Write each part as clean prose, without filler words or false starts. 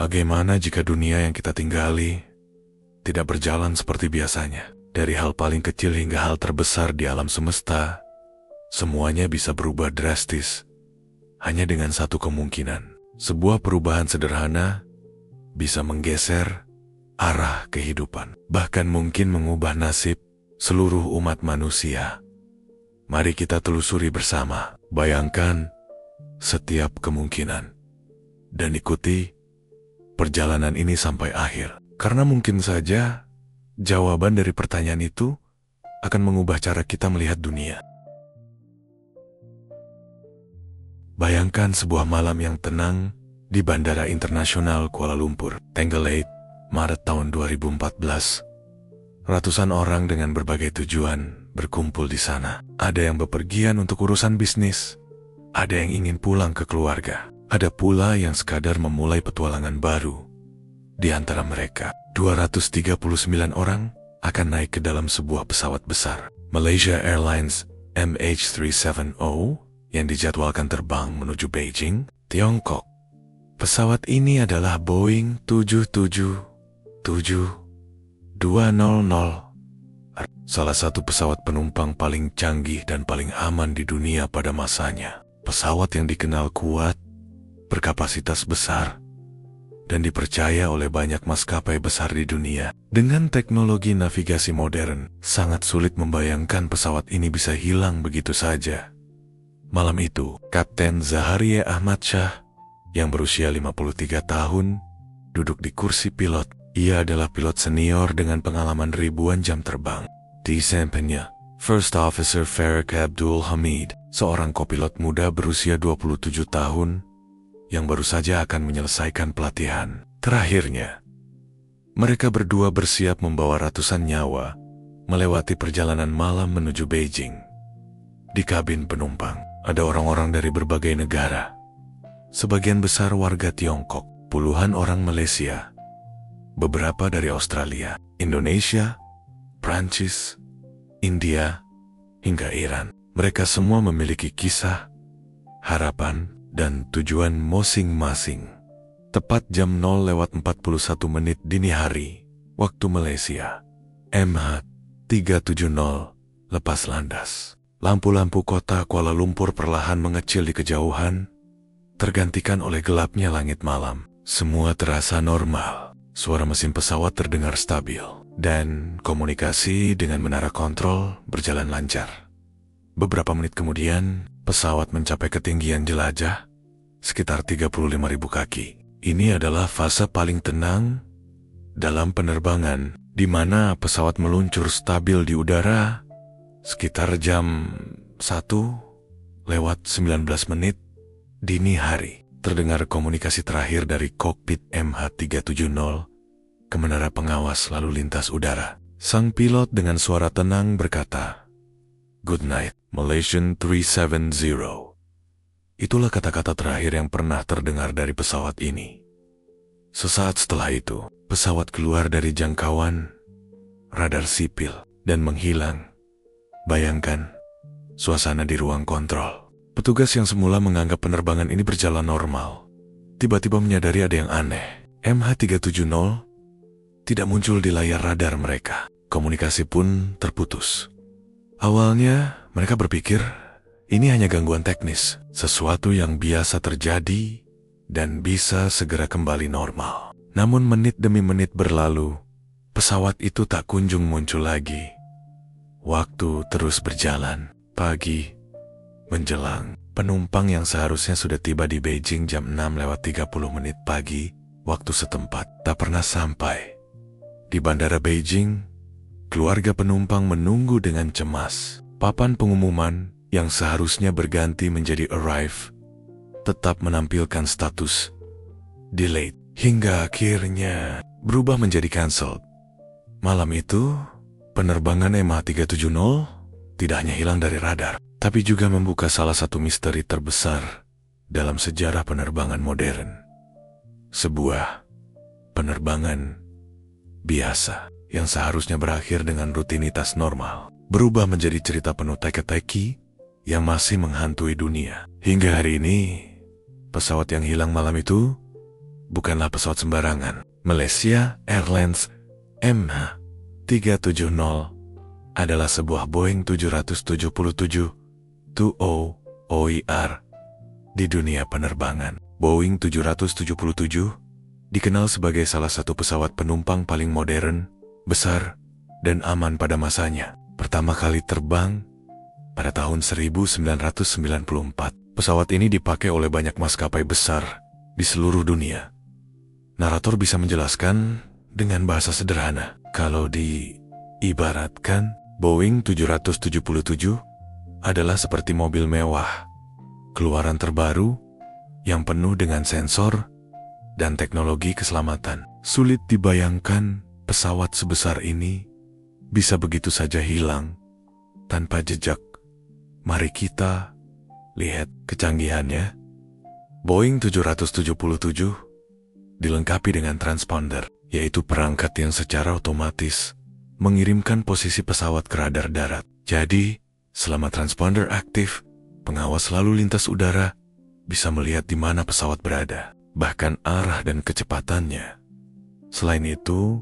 Bagaimana jika dunia yang kita tinggali tidak berjalan seperti biasanya? Dari hal paling kecil hingga hal terbesar di alam semesta, semuanya bisa berubah drastis hanya dengan satu kemungkinan. Sebuah perubahan sederhana bisa menggeser arah kehidupan, bahkan mungkin mengubah nasib seluruh umat manusia. Mari kita telusuri bersama. Bayangkan setiap kemungkinan dan ikuti perjalanan ini sampai akhir. Karena mungkin saja jawaban dari pertanyaan itu akan mengubah cara kita melihat dunia. Bayangkan sebuah malam yang tenang di Bandara Internasional Kuala Lumpur, tanggal 8 Maret tahun 2014. Ratusan orang dengan berbagai tujuan berkumpul di sana. Ada yang bepergian untuk urusan bisnis, ada yang ingin pulang ke keluarga, ada pula yang sekadar memulai petualangan baru. Di antara mereka, 239 orang akan naik ke dalam sebuah pesawat besar, Malaysia Airlines MH370, yang dijadwalkan terbang menuju Beijing, Tiongkok. Pesawat ini adalah Boeing 777-200, salah satu pesawat penumpang paling canggih dan paling aman di dunia pada masanya. Pesawat yang dikenal kuat, berkapasitas besar, dan dipercaya oleh banyak maskapai besar di dunia. Dengan teknologi navigasi modern, sangat sulit membayangkan pesawat ini bisa hilang begitu saja. Malam itu, Kapten Zaharia Ahmad Shah, yang berusia 53 tahun, duduk di kursi pilot. Ia adalah pilot senior dengan pengalaman ribuan jam terbang. Di sampingnya, First Officer Farouk Abdul Hamid, seorang kopilot muda berusia 27 tahun, yang baru saja akan menyelesaikan pelatihan terakhirnya. Mereka berdua bersiap membawa ratusan nyawa melewati perjalanan malam menuju Beijing. Di kabin penumpang, ada orang-orang dari berbagai negara. Sebagian besar warga Tiongkok, puluhan orang Malaysia, beberapa dari Australia, Indonesia, Prancis, India, hingga Iran. Mereka semua memiliki kisah, harapan, dan tujuan masing-masing. Tepat jam 0:41 dini hari, waktu Malaysia, MH370 lepas landas. Lampu-lampu kota Kuala Lumpur perlahan mengecil di kejauhan, tergantikan oleh gelapnya langit malam. Semua terasa normal. Suara mesin pesawat terdengar stabil, dan komunikasi dengan menara kontrol berjalan lancar. Beberapa menit kemudian, pesawat mencapai ketinggian jelajah, sekitar 35.000 kaki. Ini adalah fase paling tenang dalam penerbangan, di mana pesawat meluncur stabil di udara sekitar jam 1:19 dini hari. Terdengar komunikasi terakhir dari kokpit MH370 ke menara pengawas lalu lintas udara. Sang pilot dengan suara tenang berkata, "Good night, Malaysian 370." Itulah kata-kata terakhir yang pernah terdengar dari pesawat ini. Sesaat setelah itu, pesawat keluar dari jangkauan radar sipil dan menghilang. Bayangkan suasana di ruang kontrol. Petugas yang semula menganggap penerbangan ini berjalan normal, tiba-tiba menyadari ada yang aneh. MH370 tidak muncul di layar radar mereka. Komunikasi pun terputus. Awalnya, mereka berpikir ini hanya gangguan teknis, sesuatu yang biasa terjadi dan bisa segera kembali normal. Namun menit demi menit berlalu, pesawat itu tak kunjung muncul lagi. Waktu terus berjalan. Pagi menjelang, penumpang yang seharusnya sudah tiba di Beijing jam 6:30 pagi, waktu setempat, tak pernah sampai. Di Bandara Beijing, keluarga penumpang menunggu dengan cemas. Papan pengumuman yang seharusnya berganti menjadi arrive, tetap menampilkan status delayed, hingga akhirnya berubah menjadi cancelled. Malam itu, penerbangan MH370 tidak hanya hilang dari radar, tapi juga membuka salah satu misteri terbesar dalam sejarah penerbangan modern. Sebuah penerbangan biasa yang seharusnya berakhir dengan rutinitas normal, berubah menjadi cerita penuh teka-teki yang masih menghantui dunia. Hingga hari ini, pesawat yang hilang malam itu bukanlah pesawat sembarangan. Malaysia Airlines MH370 adalah sebuah Boeing 777-20 OER di dunia penerbangan. Boeing 777 dikenal sebagai salah satu pesawat penumpang paling modern, besar, dan aman pada masanya. Pertama kali terbang pada tahun 1994. Pesawat ini dipakai oleh banyak maskapai besar di seluruh dunia. Narator bisa menjelaskan dengan bahasa sederhana. Kalau diibaratkan, Boeing 777 adalah seperti mobil mewah, keluaran terbaru yang penuh dengan sensor dan teknologi keselamatan. Sulit dibayangkan pesawat sebesar ini bisa begitu saja hilang tanpa jejak. Mari kita lihat kecanggihannya. Boeing 777 dilengkapi dengan transponder, yaitu perangkat yang secara otomatis mengirimkan posisi pesawat ke radar darat. Jadi, selama transponder aktif, pengawas lalu lintas udara bisa melihat di mana pesawat berada, bahkan arah dan kecepatannya. Selain itu,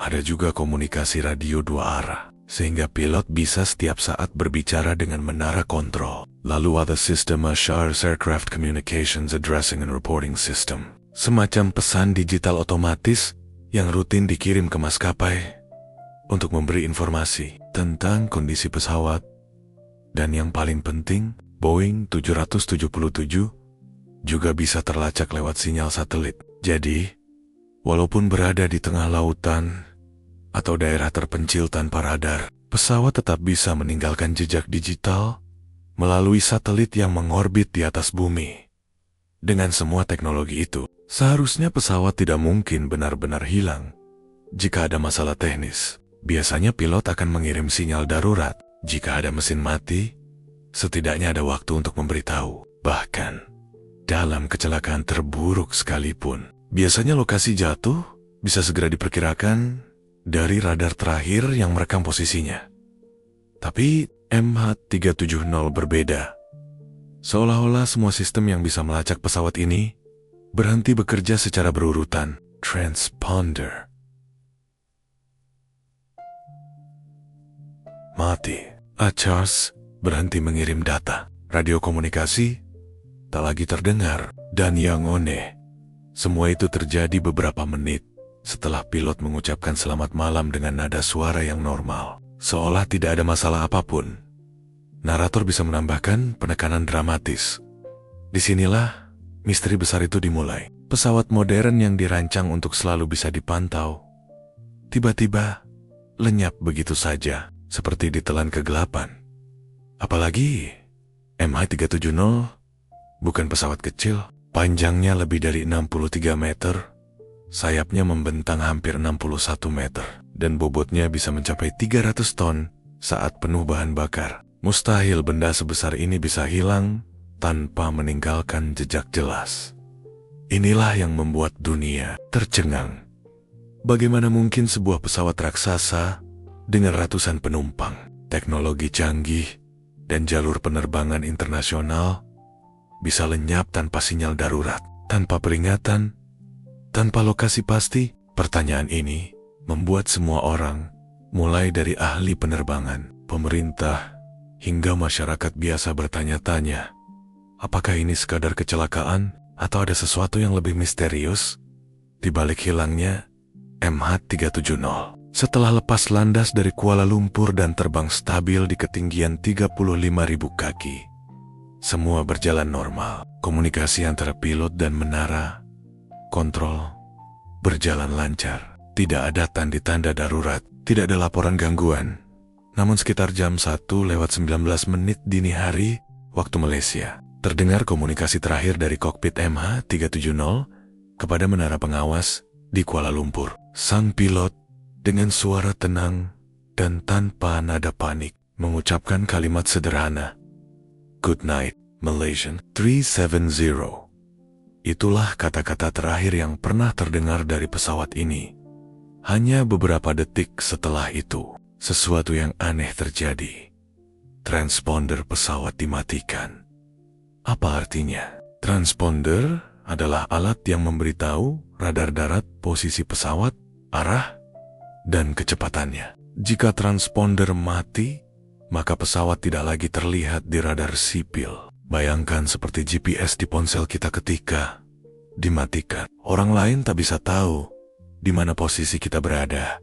ada juga komunikasi radio dua arah, sehingga pilot bisa setiap saat berbicara dengan menara kontrol. Lalu ada sistem ASHARS Aircraft Communications Addressing and Reporting System, semacam pesan digital otomatis yang rutin dikirim ke maskapai untuk memberi informasi tentang kondisi pesawat. Dan yang paling penting, Boeing 777 juga bisa terlacak lewat sinyal satelit. Jadi, walaupun berada di tengah lautan atau daerah terpencil tanpa radar, pesawat tetap bisa meninggalkan jejak digital melalui satelit yang mengorbit di atas bumi. Dengan semua teknologi itu, seharusnya pesawat tidak mungkin benar-benar hilang. Jika ada masalah teknis, biasanya pilot akan mengirim sinyal darurat. Jika ada mesin mati, setidaknya ada waktu untuk memberitahu. Bahkan, dalam kecelakaan terburuk sekalipun, biasanya lokasi jatuh bisa segera diperkirakan dari radar terakhir yang merekam posisinya. Tapi MH370 berbeda. Seolah-olah semua sistem yang bisa melacak pesawat ini berhenti bekerja secara berurutan. Transponder mati. ASHARS berhenti mengirim data. Radio komunikasi tak lagi terdengar. Dan yang aneh, semua itu terjadi beberapa menit setelah pilot mengucapkan selamat malam dengan nada suara yang normal, seolah tidak ada masalah apapun. Narator bisa menambahkan penekanan dramatis. Disinilah misteri besar itu dimulai. Pesawat modern yang dirancang untuk selalu bisa dipantau, tiba-tiba lenyap begitu saja, seperti ditelan kegelapan. Apalagi MH370 bukan pesawat kecil. Panjangnya lebih dari 63 meter, sayapnya membentang hampir 61 meter, dan bobotnya bisa mencapai 300 ton saat penuh bahan bakar. Mustahil benda sebesar ini bisa hilang tanpa meninggalkan jejak jelas. Inilah yang membuat dunia tercengang. Bagaimana mungkin sebuah pesawat raksasa dengan ratusan penumpang, teknologi canggih, dan jalur penerbangan internasional bisa lenyap tanpa sinyal darurat, tanpa peringatan, tanpa lokasi pasti? Pertanyaan ini membuat semua orang, mulai dari ahli penerbangan, pemerintah, hingga masyarakat biasa bertanya-tanya, apakah ini sekadar kecelakaan atau ada sesuatu yang lebih misterius di balik hilangnya MH370? Setelah lepas landas dari Kuala Lumpur dan terbang stabil di ketinggian 35.000 kaki, semua berjalan normal. Komunikasi antara pilot dan menara kontrol berjalan lancar. Tidak ada tanda-tanda darurat, tidak ada laporan gangguan. Namun sekitar jam 1:19 dini hari, waktu Malaysia, terdengar komunikasi terakhir dari kokpit MH370 kepada menara pengawas di Kuala Lumpur. Sang pilot dengan suara tenang dan tanpa nada panik mengucapkan kalimat sederhana, "Good night, Malaysian 370." Itulah kata-kata terakhir yang pernah terdengar dari pesawat ini. Hanya beberapa detik setelah itu, sesuatu yang aneh terjadi. Transponder pesawat dimatikan. Apa artinya? Transponder adalah alat yang memberitahu radar darat, posisi pesawat, arah, dan kecepatannya. Jika transponder mati, maka pesawat tidak lagi terlihat di radar sipil. Bayangkan seperti GPS di ponsel kita ketika dimatikan. Orang lain tak bisa tahu di mana posisi kita berada.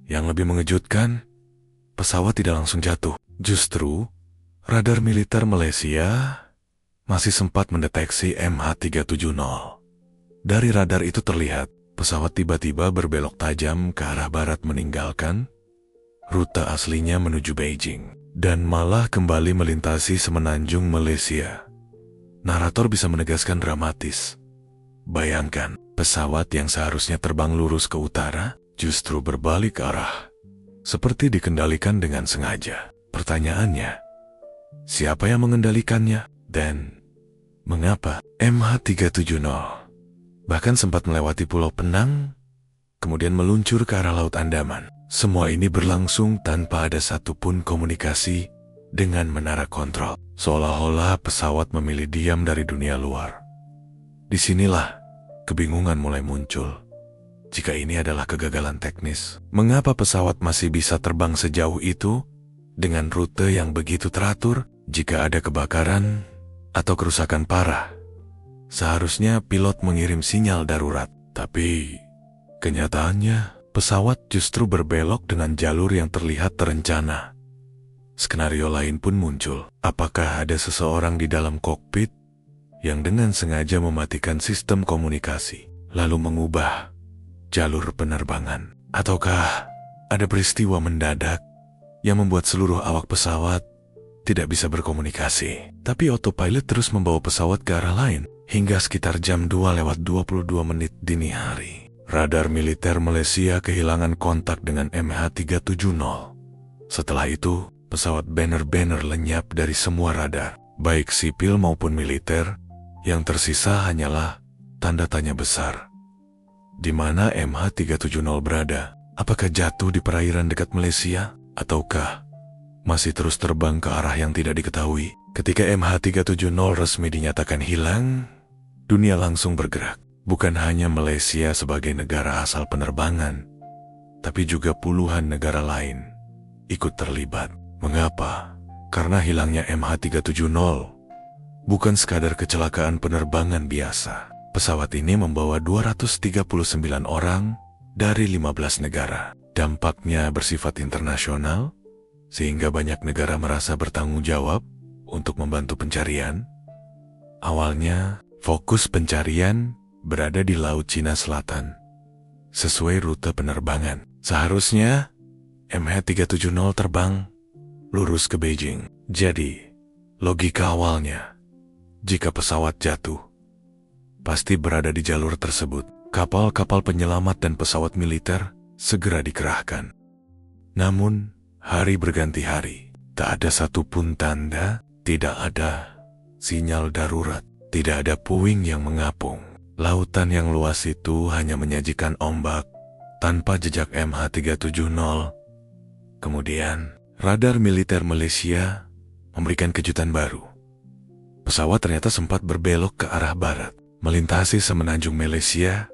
Yang lebih mengejutkan, pesawat tidak langsung jatuh. Justru, radar militer Malaysia masih sempat mendeteksi MH370. Dari radar itu terlihat, pesawat tiba-tiba berbelok tajam ke arah barat meninggalkan rute aslinya menuju Beijing, dan malah kembali melintasi semenanjung Malaysia. Narator bisa menegaskan dramatis. Bayangkan, pesawat yang seharusnya terbang lurus ke utara, justru berbalik arah. Seperti dikendalikan dengan sengaja. Pertanyaannya, siapa yang mengendalikannya? Dan mengapa? MH370 bahkan sempat melewati Pulau Penang, kemudian meluncur ke arah Laut Andaman. Semua ini berlangsung tanpa ada satupun komunikasi dengan menara kontrol. Seolah-olah pesawat memilih diam dari dunia luar. Disinilah kebingungan mulai muncul. Jika ini adalah kegagalan teknis, mengapa pesawat masih bisa terbang sejauh itu dengan rute yang begitu teratur? Jika ada kebakaran atau kerusakan parah, seharusnya pilot mengirim sinyal darurat. Tapi kenyataannya, pesawat justru berbelok dengan jalur yang terlihat terencana. Skenario lain pun muncul. Apakah ada seseorang di dalam kokpit yang dengan sengaja mematikan sistem komunikasi, lalu mengubah jalur penerbangan? Ataukah ada peristiwa mendadak yang membuat seluruh awak pesawat tidak bisa berkomunikasi? Tapi autopilot terus membawa pesawat ke arah lain hingga sekitar jam 2:22 dini hari. Radar militer Malaysia kehilangan kontak dengan MH370. Setelah itu, pesawat benar-benar lenyap dari semua radar, baik sipil maupun militer. Yang tersisa hanyalah tanda tanya besar. Di mana MH370 berada? Apakah jatuh di perairan dekat Malaysia? Ataukah masih terus terbang ke arah yang tidak diketahui? Ketika MH370 resmi dinyatakan hilang, dunia langsung bergerak. Bukan hanya Malaysia sebagai negara asal penerbangan, tapi juga puluhan negara lain ikut terlibat. Mengapa? Karena hilangnya MH370 bukan sekadar kecelakaan penerbangan biasa. Pesawat ini membawa 239 orang dari 15 negara. Dampaknya bersifat internasional, sehingga banyak negara merasa bertanggung jawab untuk membantu pencarian. Awalnya, fokus pencarian berada di Laut Cina Selatan, sesuai rute penerbangan. Seharusnya MH370 terbang lurus ke Beijing. Jadi, logika awalnya, jika pesawat jatuh, pasti berada di jalur tersebut. Kapal-kapal penyelamat dan pesawat militer segera dikerahkan. Namun, hari berganti hari, tak ada satupun tanda, tidak ada sinyal darurat, tidak ada puing yang mengapung. Lautan yang luas itu hanya menyajikan ombak tanpa jejak MH370. Kemudian, radar militer Malaysia memberikan kejutan baru. Pesawat ternyata sempat berbelok ke arah barat, melintasi semenanjung Malaysia,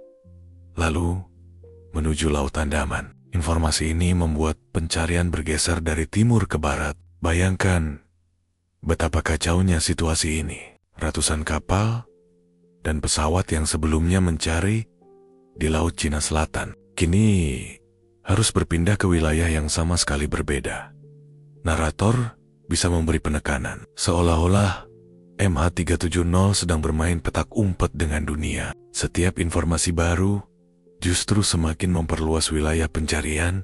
lalu menuju Laut Andaman. Informasi ini membuat pencarian bergeser dari timur ke barat. Bayangkan betapa kacaunya situasi ini. Ratusan kapal dan pesawat yang sebelumnya mencari di Laut Cina Selatan, kini harus berpindah ke wilayah yang sama sekali berbeda. Narator bisa memberi penekanan, seolah-olah MH370 sedang bermain petak umpet dengan dunia. Setiap informasi baru justru semakin memperluas wilayah pencarian.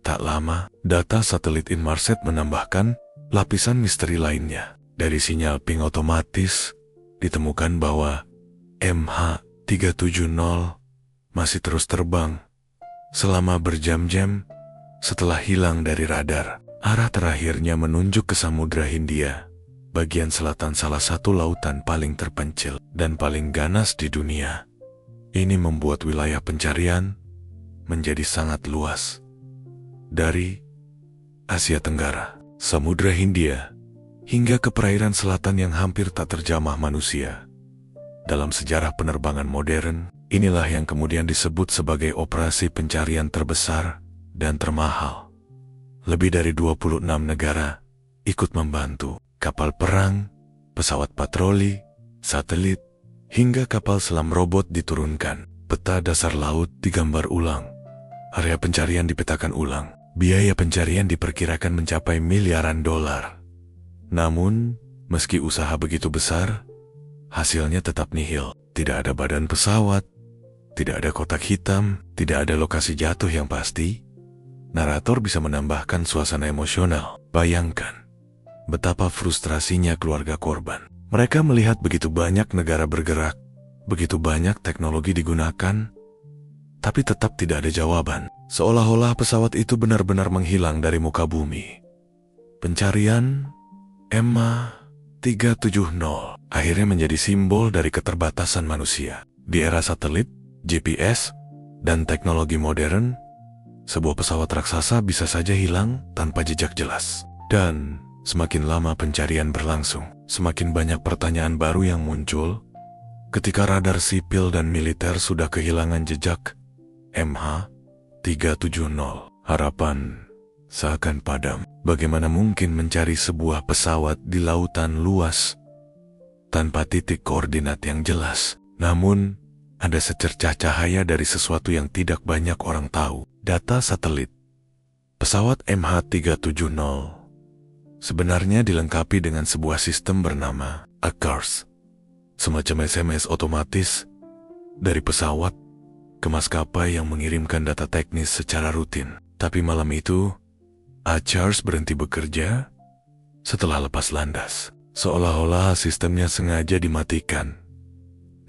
Tak lama, data satelit Inmarsat menambahkan lapisan misteri lainnya. Dari sinyal ping otomatis, ditemukan bahwa MH370 masih terus terbang selama berjam-jam setelah hilang dari radar. Arah terakhirnya menunjuk ke Samudra Hindia, bagian selatan salah satu lautan paling terpencil dan paling ganas di dunia. Ini membuat wilayah pencarian menjadi sangat luas. Dari Asia Tenggara, Samudra Hindia, hingga ke perairan selatan yang hampir tak terjamah manusia. Dalam sejarah penerbangan modern, Inilah yang kemudian disebut sebagai operasi pencarian terbesar dan termahal. Lebih dari 26 negara ikut membantu. Kapal perang, pesawat patroli, satelit, hingga kapal selam robot diturunkan. Peta dasar laut digambar ulang. Area pencarian dipetakan ulang. Biaya pencarian diperkirakan mencapai miliaran dolar. Namun, meski usaha begitu besar, hasilnya tetap nihil. Tidak ada badan pesawat, tidak ada kotak hitam, tidak ada lokasi jatuh yang pasti. Narator bisa menambahkan suasana emosional. Bayangkan betapa frustrasinya keluarga korban. Mereka melihat begitu banyak negara bergerak, begitu banyak teknologi digunakan, tapi tetap tidak ada jawaban. Seolah-olah pesawat itu benar-benar menghilang dari muka bumi. Pencarian EMHA 370 akhirnya menjadi simbol dari keterbatasan manusia. Di era satelit, GPS, dan teknologi modern, sebuah pesawat raksasa bisa saja hilang tanpa jejak jelas. Dan semakin lama pencarian berlangsung, semakin banyak pertanyaan baru yang muncul. Ketika radar sipil dan militer sudah kehilangan jejak, EMHA 370, harapan seakan padam. Bagaimana mungkin mencari sebuah pesawat di lautan luas tanpa titik koordinat yang jelas? Namun, ada secercah cahaya dari sesuatu yang tidak banyak orang tahu. Data satelit. Pesawat EMHA 370 sebenarnya dilengkapi dengan sebuah sistem bernama ACARS, semacam SMS otomatis dari pesawat ke maskapai yang mengirimkan data teknis secara rutin. Tapi malam itu, ACARS berhenti bekerja setelah lepas landas. Seolah-olah sistemnya sengaja dimatikan.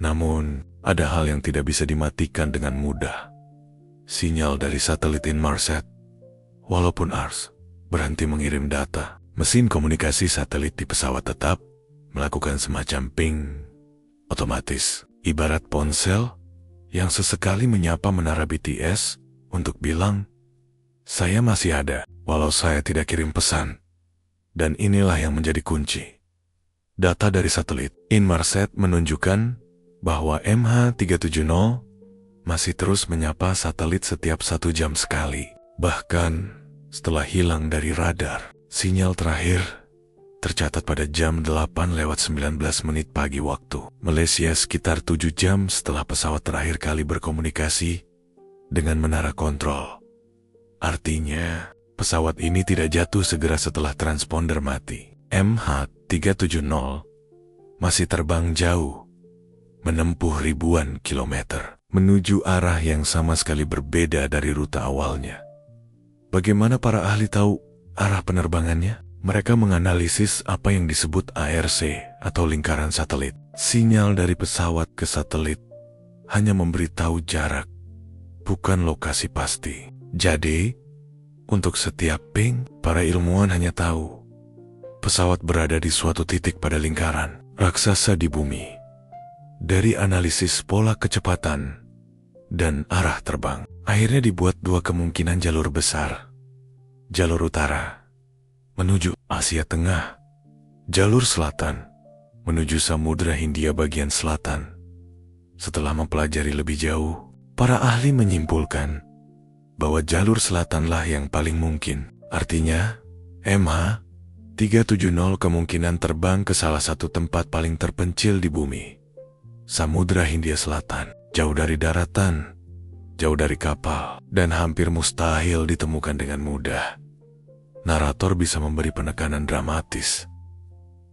Namun, ada hal yang tidak bisa dimatikan dengan mudah. Sinyal dari satelit Inmarsat. Walaupun ARS berhenti mengirim data, mesin komunikasi satelit di pesawat tetap melakukan semacam ping otomatis. Ibarat ponsel yang sesekali menyapa menara BTS untuk bilang, "Saya masih ada, walau saya tidak kirim pesan." Dan inilah yang menjadi kunci. Data dari satelit Inmarsat menunjukkan bahwa EMHA 370 masih terus menyapa satelit setiap 1 jam sekali. Bahkan setelah hilang dari radar, sinyal terakhir tercatat pada jam 8:19 pagi waktu Malaysia, sekitar 7 jam setelah pesawat terakhir kali berkomunikasi dengan menara kontrol. Artinya, pesawat ini tidak jatuh segera setelah transponder mati. EMHA 370 masih terbang jauh, menempuh ribuan kilometer, menuju arah yang sama sekali berbeda dari rute awalnya. Bagaimana para ahli tahu arah penerbangannya? Mereka menganalisis apa yang disebut ARC atau lingkaran satelit. Sinyal dari pesawat ke satelit hanya memberitahu jarak, bukan lokasi pasti. Jadi, untuk setiap ping, para ilmuwan hanya tahu pesawat berada di suatu titik pada lingkaran raksasa di bumi. Dari analisis pola kecepatan dan arah terbang, akhirnya dibuat 2 kemungkinan jalur besar. Jalur utara menuju Asia Tengah, jalur selatan menuju Samudra Hindia bagian selatan. Setelah mempelajari lebih jauh, para ahli menyimpulkan bahwa jalur selatanlah yang paling mungkin. Artinya, EMHA 370 kemungkinan terbang ke salah satu tempat paling terpencil di bumi. Samudra Hindia Selatan, jauh dari daratan, jauh dari kapal, dan hampir mustahil ditemukan dengan mudah. Narator bisa memberi penekanan dramatis.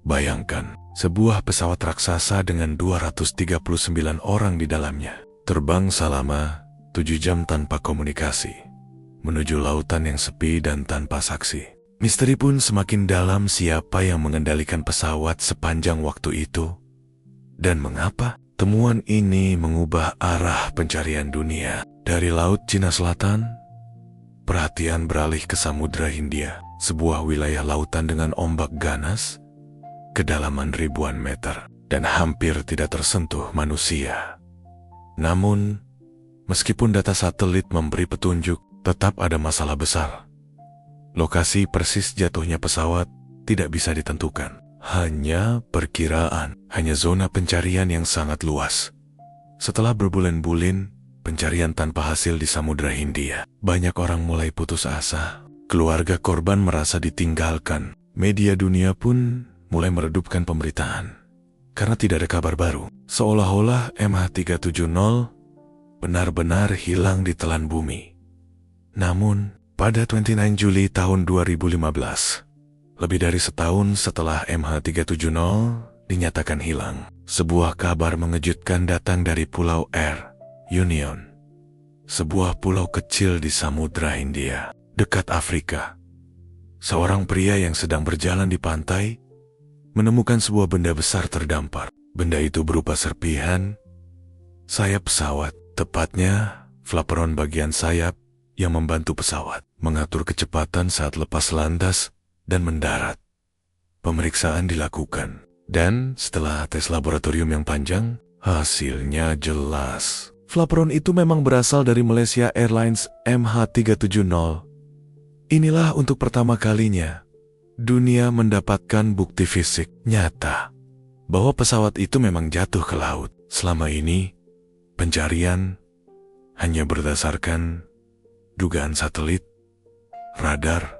Bayangkan, sebuah pesawat raksasa dengan 239 orang di dalamnya, terbang selama 7 jam tanpa komunikasi, menuju lautan yang sepi dan tanpa saksi. Misteri pun semakin dalam, siapa yang mengendalikan pesawat sepanjang waktu itu, dan mengapa? Temuan ini mengubah arah pencarian dunia. Dari Laut Cina Selatan, perhatian beralih ke Samudra Hindia, sebuah wilayah lautan dengan ombak ganas, kedalaman ribuan meter, dan hampir tidak tersentuh manusia. Namun, meskipun data satelit memberi petunjuk, tetap ada masalah besar. Lokasi persis jatuhnya pesawat tidak bisa ditentukan. Hanya perkiraan, hanya zona pencarian yang sangat luas. Setelah berbulan-bulan pencarian tanpa hasil di Samudra Hindia, banyak orang mulai putus asa. Keluarga korban merasa ditinggalkan. Media dunia pun mulai meredupkan pemberitaan karena tidak ada kabar baru. Seolah-olah MH370 benar-benar hilang di telan bumi. Namun, pada 29 Juli tahun 2015, lebih dari setahun setelah MH370 dinyatakan hilang, sebuah kabar mengejutkan datang dari Pulau Air Union, sebuah pulau kecil di Samudra Hindia, dekat Afrika. Seorang pria yang sedang berjalan di pantai menemukan sebuah benda besar terdampar. Benda itu berupa serpihan sayap pesawat, tepatnya flaperon bagian sayap yang membantu pesawat mengatur kecepatan saat lepas landas dan mendarat. Pemeriksaan dilakukan, dan setelah tes laboratorium yang panjang, hasilnya jelas. Flaperon itu memang berasal dari Malaysia Airlines MH370. Inilah untuk pertama kalinya dunia mendapatkan bukti fisik nyata bahwa pesawat itu memang jatuh ke laut. Selama ini, pencarian hanya berdasarkan dugaan satelit, radar,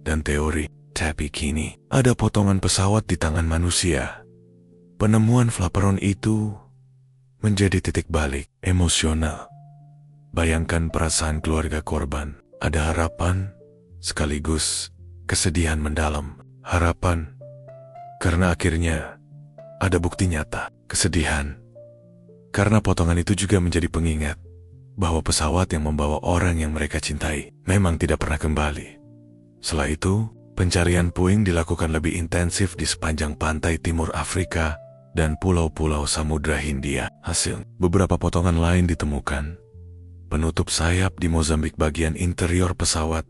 dan teori. Tapi kini, ada potongan pesawat di tangan manusia. Penemuan flaperon itu menjadi titik balik emosional. Bayangkan perasaan keluarga korban. Ada harapan, sekaligus kesedihan mendalam. Harapan, karena akhirnya ada bukti nyata. Kesedihan, karena potongan itu juga menjadi pengingat bahwa pesawat yang membawa orang yang mereka cintai memang tidak pernah kembali. Setelah itu, pencarian puing dilakukan lebih intensif di sepanjang pantai timur Afrika dan pulau-pulau Samudra Hindia. Hasil, beberapa potongan lain ditemukan. Penutup sayap di Mozambik bagian interior pesawat.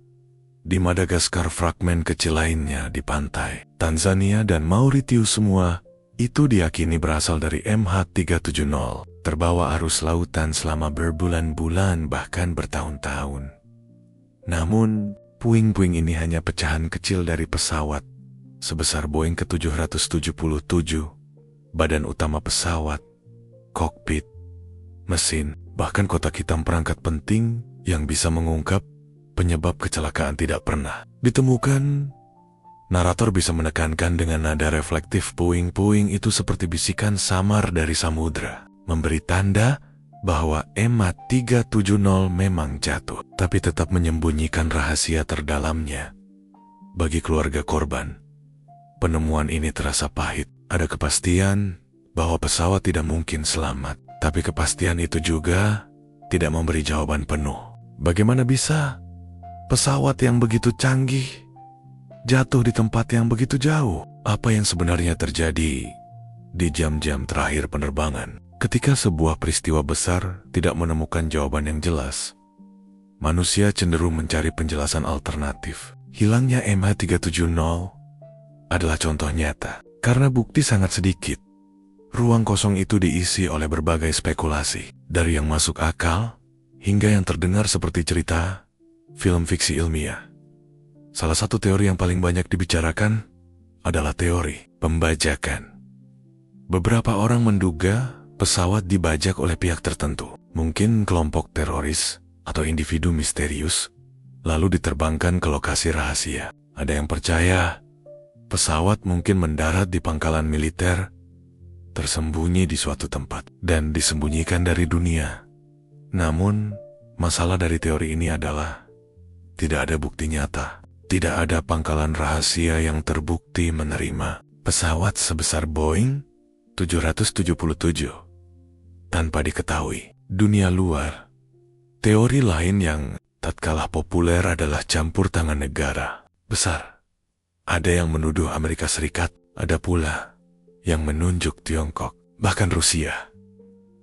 Di Madagaskar fragmen kecil lainnya di pantai. Tanzania dan Mauritius semua itu diyakini berasal dari MH370. Terbawa arus lautan selama berbulan-bulan bahkan bertahun-tahun. Namun, puing-puing ini hanya pecahan kecil dari pesawat sebesar Boeing ke-777, badan utama pesawat, kokpit, mesin, bahkan kotak hitam perangkat penting yang bisa mengungkap penyebab kecelakaan tidak pernah ditemukan. Narator bisa menekankan dengan nada reflektif puing-puing itu seperti bisikan samar dari samudra, memberi tanda bahwa MH370 memang jatuh, tapi tetap menyembunyikan rahasia terdalamnya. Bagi keluarga korban, penemuan ini terasa pahit. Ada kepastian bahwa pesawat tidak mungkin selamat, tapi kepastian itu juga tidak memberi jawaban penuh. Bagaimana bisa pesawat yang begitu canggih jatuh di tempat yang begitu jauh? Apa yang sebenarnya terjadi di jam-jam terakhir penerbangan? Ketika sebuah peristiwa besar tidak menemukan jawaban yang jelas, manusia cenderung mencari penjelasan alternatif. Hilangnya MH370 adalah contoh nyata. Karena bukti sangat sedikit, ruang kosong itu diisi oleh berbagai spekulasi, dari yang masuk akal hingga yang terdengar seperti cerita film fiksi ilmiah. Salah satu teori yang paling banyak dibicarakan adalah teori pembajakan. Beberapa orang menduga pesawat dibajak oleh pihak tertentu, mungkin kelompok teroris atau individu misterius, lalu diterbangkan ke lokasi rahasia. Ada yang percaya pesawat mungkin mendarat di pangkalan militer, tersembunyi di suatu tempat, dan disembunyikan dari dunia. Namun, masalah dari teori ini adalah tidak ada bukti nyata. Tidak ada pangkalan rahasia yang terbukti menerima pesawat sebesar Boeing 777 tanpa diketahui dunia luar. Teori lain yang tak kalah populer adalah campur tangan negara besar. Ada yang menuduh Amerika Serikat, ada pula yang menunjuk Tiongkok, bahkan Rusia.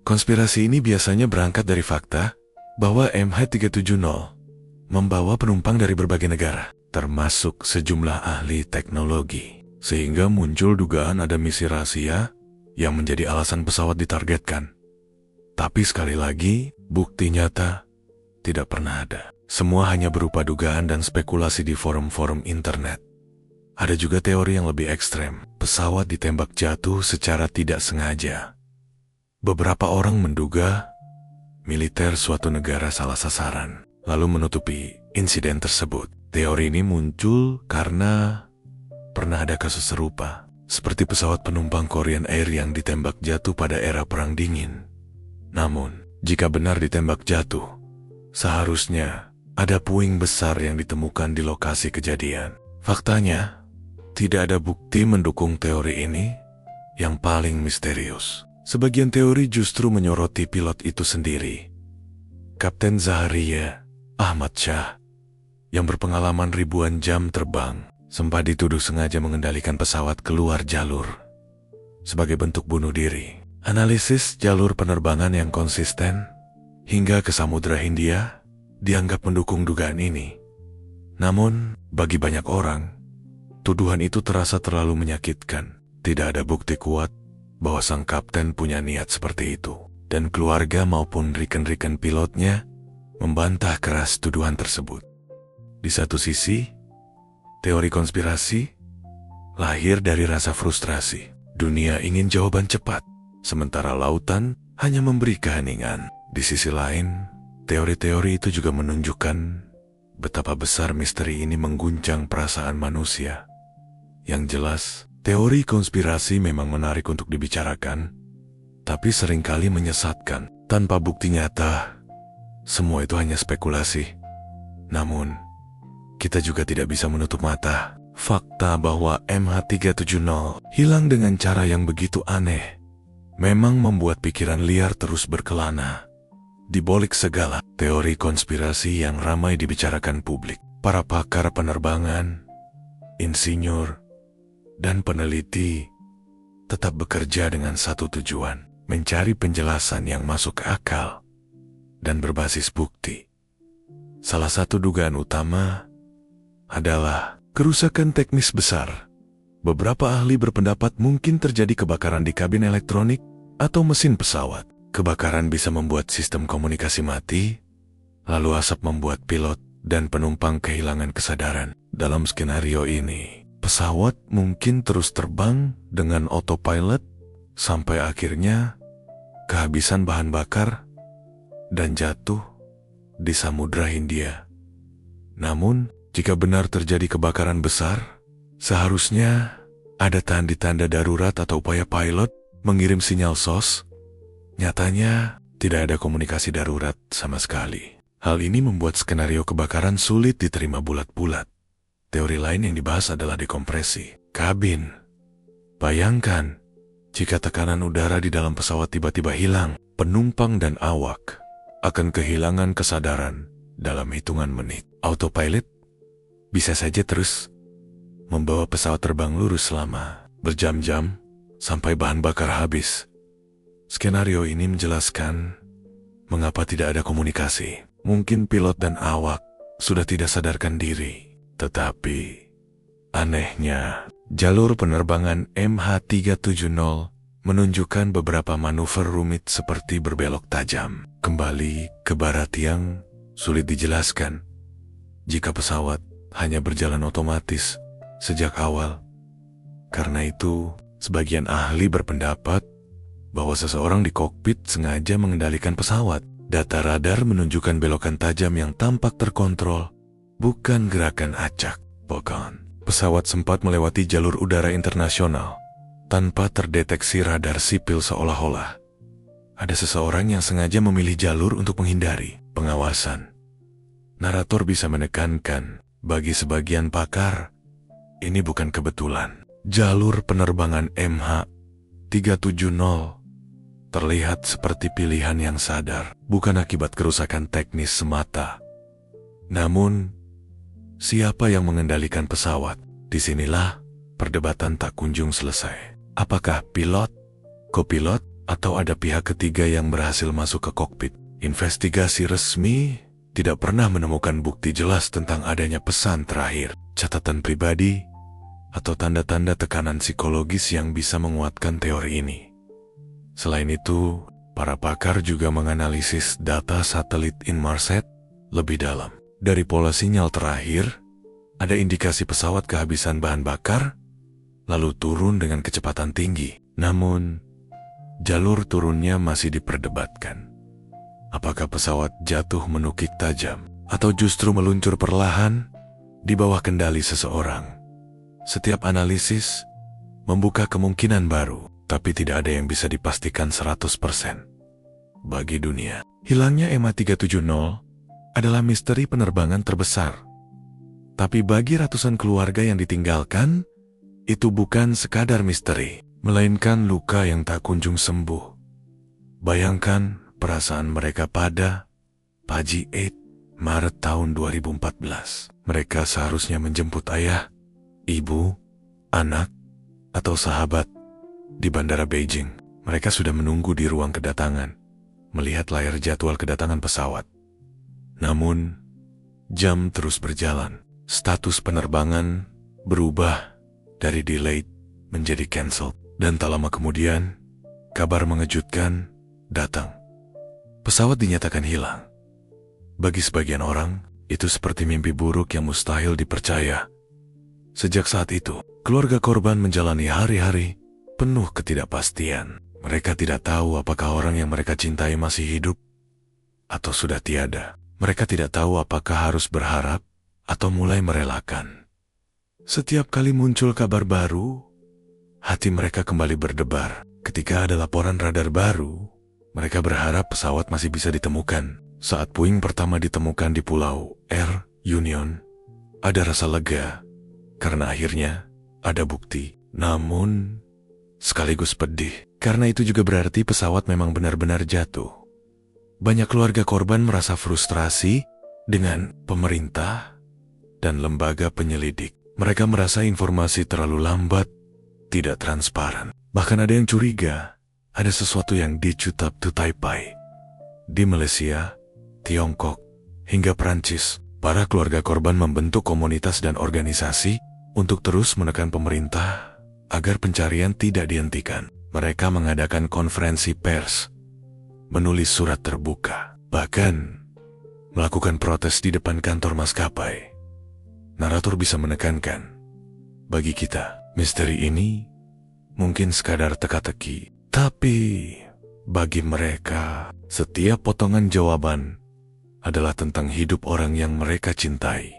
Konspirasi ini biasanya berangkat dari fakta bahwa MH370 membawa penumpang dari berbagai negara, termasuk sejumlah ahli teknologi, sehingga muncul dugaan ada misi rahasia yang menjadi alasan pesawat ditargetkan. Tapi sekali lagi, bukti nyata tidak pernah ada. Semua hanya berupa dugaan dan spekulasi di forum-forum internet. Ada juga teori yang lebih ekstrem. Pesawat ditembak jatuh secara tidak sengaja. Beberapa orang menduga militer suatu negara salah sasaran, lalu menutupi insiden tersebut. Teori ini muncul karena pernah ada kasus serupa, seperti pesawat penumpang Korean Air yang ditembak jatuh pada era Perang Dingin. Namun, jika benar ditembak jatuh, seharusnya ada puing besar yang ditemukan di lokasi kejadian. Faktanya, tidak ada bukti mendukung teori ini yang paling misterius. Sebagian teori justru menyoroti pilot itu sendiri. Kapten Zaharia Ahmad Shah, yang berpengalaman ribuan jam terbang, sempat dituduh sengaja mengendalikan pesawat keluar jalur sebagai bentuk bunuh diri. Analisis jalur penerbangan yang konsisten hingga ke Samudra Hindia dianggap mendukung dugaan ini. Namun, bagi banyak orang, tuduhan itu terasa terlalu menyakitkan. Tidak ada bukti kuat bahwa sang kapten punya niat seperti itu, dan keluarga maupun rekan-rekan pilotnya membantah keras tuduhan tersebut. Di satu sisi, teori konspirasi lahir dari rasa frustrasi. Dunia ingin jawaban cepat, sementara lautan hanya memberi keheningan. Di sisi lain, teori-teori itu juga menunjukkan betapa besar misteri ini mengguncang perasaan manusia. Yang jelas, teori konspirasi memang menarik untuk dibicarakan, tapi seringkali menyesatkan. Tanpa bukti nyata, semua itu hanya spekulasi. Namun, kita juga tidak bisa menutup mata. Fakta bahwa MH370 hilang dengan cara yang begitu aneh memang membuat pikiran liar terus berkelana. Di balik segala teori konspirasi yang ramai dibicarakan publik, para pakar penerbangan, insinyur, dan peneliti tetap bekerja dengan satu tujuan, mencari penjelasan yang masuk akal dan berbasis bukti. Salah satu dugaan utama adalah kerusakan teknis besar. Beberapa ahli berpendapat mungkin terjadi kebakaran di kabin elektronik atau mesin pesawat. Kebakaran bisa membuat sistem komunikasi mati, lalu asap membuat pilot dan penumpang kehilangan kesadaran. Dalam skenario ini, pesawat mungkin terus terbang dengan autopilot sampai akhirnya kehabisan bahan bakar dan jatuh di Samudra Hindia. Namun, jika benar terjadi kebakaran besar, seharusnya ada tanda-tanda darurat atau upaya pilot mengirim sinyal SOS. Nyatanya, tidak ada komunikasi darurat sama sekali. Hal ini membuat skenario kebakaran sulit diterima bulat-bulat. Teori lain yang dibahas adalah dekompresi kabin. Bayangkan, jika tekanan udara di dalam pesawat tiba-tiba hilang, penumpang dan awak akan kehilangan kesadaran dalam hitungan menit. Autopilot bisa saja terus membawa pesawat terbang lurus selama berjam-jam sampai bahan bakar habis. Skenario ini menjelaskan mengapa tidak ada komunikasi. Mungkin pilot dan awak sudah tidak sadarkan diri. Tetapi, anehnya, jalur penerbangan MH370 menunjukkan beberapa manuver rumit seperti berbelok tajam kembali ke barat yang sulit dijelaskan jika pesawat hanya berjalan otomatis sejak awal. Karena itu, sebagian ahli berpendapat bahwa seseorang di kokpit sengaja mengendalikan pesawat. Data radar menunjukkan belokan tajam yang tampak terkontrol, bukan gerakan acak. Bahkan, pesawat sempat melewati jalur udara internasional tanpa terdeteksi radar sipil, seolah-olah ada seseorang yang sengaja memilih jalur untuk menghindari pengawasan. Narator bisa menekankan, bagi sebagian pakar, ini bukan kebetulan. Jalur penerbangan MH370 terlihat seperti pilihan yang sadar, bukan akibat kerusakan teknis semata. Namun, siapa yang mengendalikan pesawat? Disinilah perdebatan tak kunjung selesai. Apakah pilot, kopilot, atau ada pihak ketiga yang berhasil masuk ke kokpit? Investigasi resmi tidak pernah menemukan bukti jelas tentang adanya pesan terakhir, catatan pribadi, atau tanda-tanda tekanan psikologis yang bisa menguatkan teori ini. Selain itu, para pakar juga menganalisis data satelit Inmarsat lebih dalam. Dari pola sinyal terakhir, ada indikasi pesawat kehabisan bahan bakar, lalu turun dengan kecepatan tinggi. Namun, jalur turunnya masih diperdebatkan. Apakah pesawat jatuh menukik tajam atau justru meluncur perlahan di bawah kendali seseorang? Setiap analisis membuka kemungkinan baru, tapi tidak ada yang bisa dipastikan 100%. Bagi dunia, hilangnya MH370 adalah misteri penerbangan terbesar. Tapi bagi ratusan keluarga yang ditinggalkan, itu bukan sekadar misteri, melainkan luka yang tak kunjung sembuh. Bayangkan perasaan mereka pada pagi 8 Maret tahun 2014. Mereka seharusnya menjemput ayah, ibu, anak, atau sahabat di Bandara Beijing. Mereka sudah menunggu di ruang kedatangan, melihat layar jadwal kedatangan pesawat. Namun, jam terus berjalan. Status penerbangan berubah dari delayed menjadi cancelled. Dan tak lama kemudian, kabar mengejutkan datang. Pesawat dinyatakan hilang. Bagi sebagian orang, itu seperti mimpi buruk yang mustahil dipercaya. Sejak saat itu, keluarga korban menjalani hari-hari penuh ketidakpastian. Mereka tidak tahu apakah orang yang mereka cintai masih hidup atau sudah tiada. Mereka tidak tahu apakah harus berharap atau mulai merelakan. Setiap kali muncul kabar baru, hati mereka kembali berdebar. Ketika ada laporan radar baru, mereka berharap pesawat masih bisa ditemukan. Saat puing pertama ditemukan di Pulau Air Union, ada rasa lega karena akhirnya ada bukti. Namun, sekaligus pedih, karena itu juga berarti pesawat memang benar-benar jatuh. Banyak keluarga korban merasa frustrasi dengan pemerintah dan lembaga penyelidik. Mereka merasa informasi terlalu lambat, tidak transparan. Bahkan ada yang curiga, ada sesuatu yang dicutab to Taipei. Di Malaysia, Tiongkok, hingga Prancis, para keluarga korban membentuk komunitas dan organisasi untuk terus menekan pemerintah agar pencarian tidak dihentikan. Mereka mengadakan konferensi pers, menulis surat terbuka, bahkan melakukan protes di depan kantor maskapai. Narator bisa menekankan, bagi kita, misteri ini mungkin sekadar teka-teki, tapi bagi mereka, setiap potongan jawaban adalah tentang hidup orang yang mereka cintai.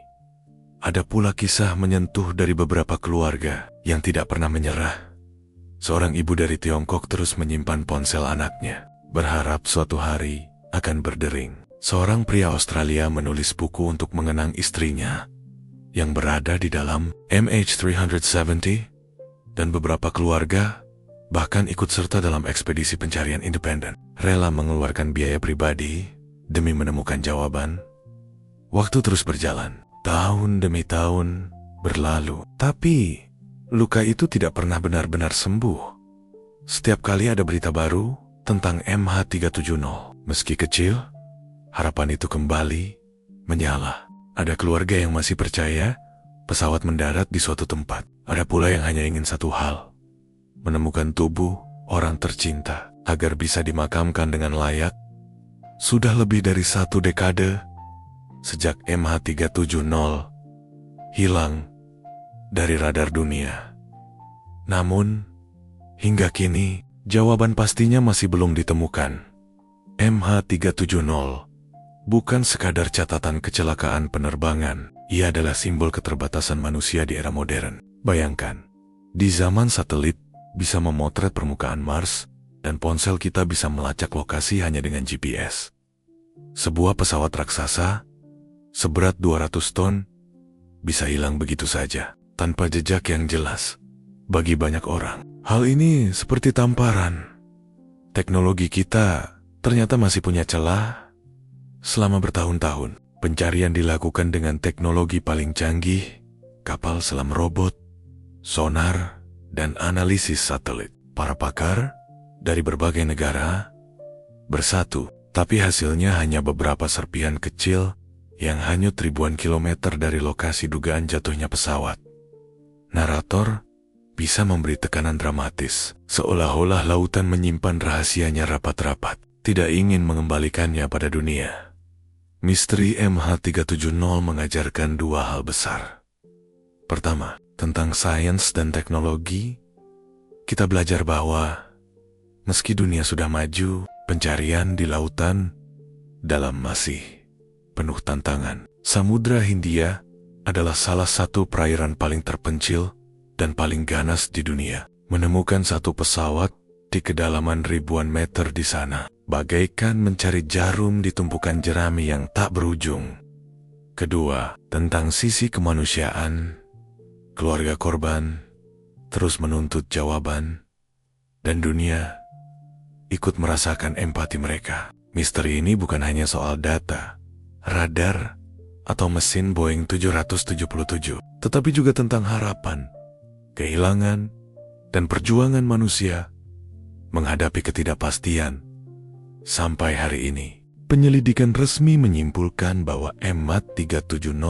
Ada pula kisah menyentuh dari beberapa keluarga yang tidak pernah menyerah. Seorang ibu dari Tiongkok terus menyimpan ponsel anaknya, berharap suatu hari akan berdering. Seorang pria Australia menulis buku untuk mengenang istrinya yang berada di dalam MH370, dan beberapa keluarga bahkan ikut serta dalam ekspedisi pencarian independen, rela mengeluarkan biaya pribadi demi menemukan jawaban. Waktu terus berjalan, tahun demi tahun berlalu, tapi luka itu tidak pernah benar-benar sembuh. Setiap kali ada berita baru tentang MH370, meski kecil, harapan itu kembali menyala. Ada keluarga yang masih percaya pesawat mendarat di suatu tempat. Ada pula yang hanya ingin satu hal, menemukan tubuh orang tercinta agar bisa dimakamkan dengan layak. Sudah lebih dari 1 dekade sejak MH370 hilang dari radar dunia. Namun, hingga kini, jawaban pastinya masih belum ditemukan. MH370 bukan sekadar catatan kecelakaan penerbangan, ia adalah simbol keterbatasan manusia di era modern. Bayangkan, di zaman satelit bisa memotret permukaan Mars, dan ponsel kita bisa melacak lokasi hanya dengan GPS. Sebuah pesawat raksasa seberat 200 ton bisa hilang begitu saja, tanpa jejak yang jelas. Bagi banyak orang, hal ini seperti tamparan. Teknologi kita ternyata masih punya celah. Selama bertahun-tahun, pencarian dilakukan dengan teknologi paling canggih, kapal selam robot, sonar, dan analisis satelit. Para pakar dari berbagai negara bersatu, tapi hasilnya hanya beberapa serpihan kecil yang hanyut ribuan kilometer dari lokasi dugaan jatuhnya pesawat. Narator bisa memberi tekanan dramatis, seolah-olah lautan menyimpan rahasianya rapat-rapat, tidak ingin mengembalikannya pada dunia. Misteri MH370 mengajarkan 2 hal besar. Pertama, tentang sains dan teknologi, kita belajar bahwa Meski dunia sudah maju, pencarian di lautan dalam masih penuh tantangan. Samudra Hindia adalah salah satu perairan paling terpencil dan paling ganas di dunia. Menemukan satu pesawat di kedalaman ribuan meter di sana, bagaikan mencari jarum di tumpukan jerami yang tak berujung. Kedua, tentang sisi kemanusiaan, keluarga korban terus menuntut jawaban, dan dunia ikut merasakan empati mereka. Misteri ini bukan hanya soal data, radar, atau mesin Boeing 777, tetapi juga tentang harapan, kehilangan, dan perjuangan manusia menghadapi ketidakpastian. Sampai hari ini, penyelidikan resmi menyimpulkan bahwa MH370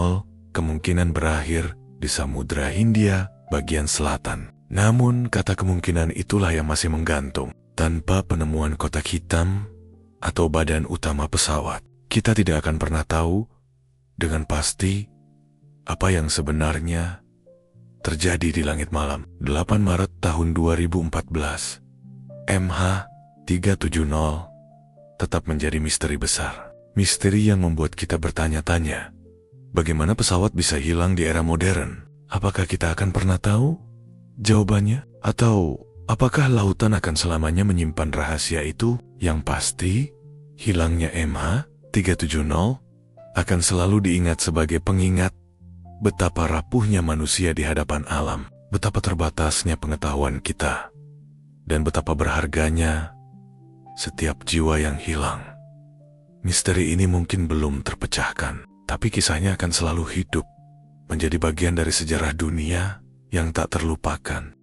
kemungkinan berakhir di Samudra Hindia bagian selatan. Namun, kata kemungkinan itulah yang masih menggantung. Tanpa penemuan kotak hitam atau badan utama pesawat, kita tidak akan pernah tahu dengan pasti apa yang sebenarnya terjadi di langit malam. 8 Maret tahun 2014, MH370 tetap menjadi misteri besar. Misteri yang membuat kita bertanya-tanya, bagaimana pesawat bisa hilang di era modern? Apakah kita akan pernah tahu jawabannya? Atau apakah lautan akan selamanya menyimpan rahasia itu? Yang pasti, hilangnya MH370 akan selalu diingat sebagai pengingat betapa rapuhnya manusia di hadapan alam, betapa terbatasnya pengetahuan kita, dan betapa berharganya setiap jiwa yang hilang. Misteri ini mungkin belum terpecahkan, tapi kisahnya akan selalu hidup, menjadi bagian dari sejarah dunia yang tak terlupakan.